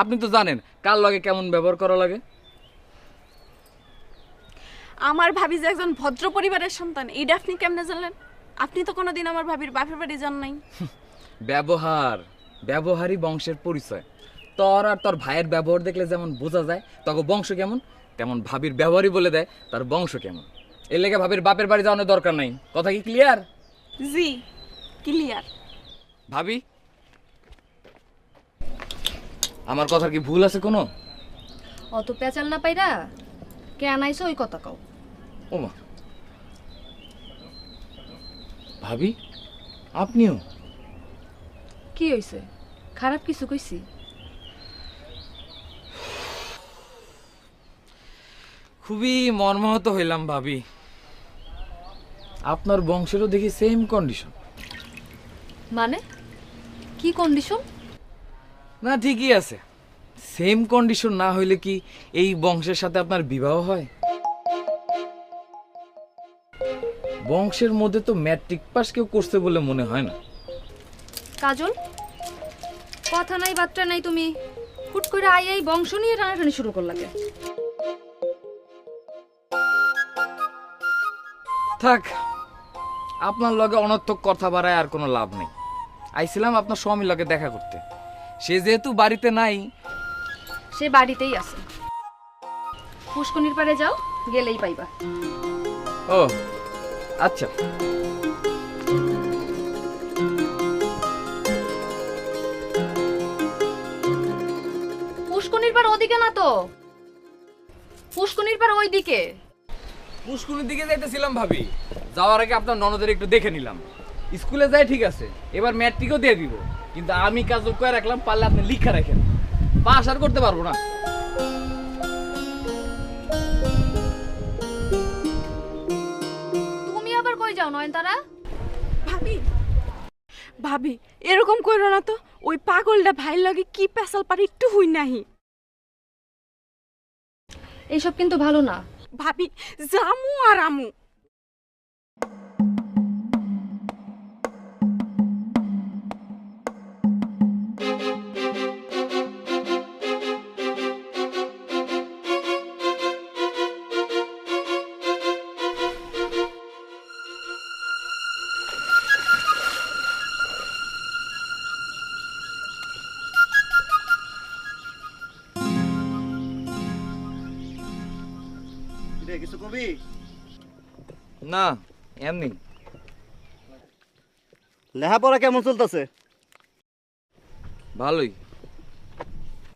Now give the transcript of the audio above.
আপনি তো জানেন কার লগে কেমন ব্যবহার করা লাগে। আমার ভাবি যে একজন ভদ্র পরিবারের সন্তান, এইটা আপনি কেমনে জানলেন? আপনি তো কোনোদিন আমার ভাবির বাপের বাড়ি যান নাই। ব্যবহারই বংশের পরিচয়। তোর আর তোর ভাইয়ের ব্যবহার দেখলে যেমন বোঝা যায় তখন বংশ কেমন, তেমন ভাবির ব্যবহারই বলে দেয় তার বংশ কেমন। এর লেগে ভাবির বাপের বাড়ি যাওয়ানোর দরকার নাই। কথা কি ক্লিয়ার? জি, ক্লিয়ার। ভাবি, আমার কথার কি ভুল আছে কোনো? অত পেঁচাল না পাইরা কেন আইসো ওই কথা কও। ওমা, ভাবি আপনিও? কি হইছে? খারাপ কিছু কইছি? খুবই মর্মাহত হইলাম ভাবি। আপনার বংশেরও দেখি সেম কন্ডিশন। মানে কি কন্ডিশন? না ঠিকই আছে, সেম কন্ডিশন না হইলে কি এই বংশের সাথে আপনার বিবাহ হয়? বংশের মধ্যে তো ম্যাট্রিক পাস কেউ করছে বলে মনে হয় না। কাজল, কথা নাই বার্তা নাই, তুমি হুট করে আই বংশ নিয়ে টানাটানি শুরু করলাকে। থাক, আপনার লগে অনর্থক কথা বাড়ায় আর কোনো লাভ নেই। আইছিলাম আপনার স্বামীর লগে দেখা করতে, সে যেহেতু বাড়িতে নাই। সে বাড়িতেই আছে, পুষ্কনির পাড়ে যাও, গেলেই পাইবা। ও আচ্ছা। পুষ্কনির পাড় ওদিকে না তো, পুষ্কনির পাড় ওইদিকে। পুষ্কুনির দিকে যাইতেছিলাম ভাবি, যাওয়ার আগে আপনার ননদের একটু দেখে নিলাম। স্কুলে যাই ঠিক আছে, এবার ম্যাট্রিকও দিয়ে দিব, কিন্তু আমি কাজ করে রাখলাম, পারলে আপনি লিখা রাখেন, পাস আর করতে পারবো না। তুমি আবার কই যাও নয়নতারা? ভাবি, ভাবি এরকম কইরো না তো। ওই পাগলটা ভাইয়ের লগে কি পেশাল পারে একটু হই নাহি। এইসব কিন্তু ভালো না। ভাবি জামু আর আমু। কিছু কবি? না এমনি। লেখাপড়া কেমন চলতেছে? ভালোই।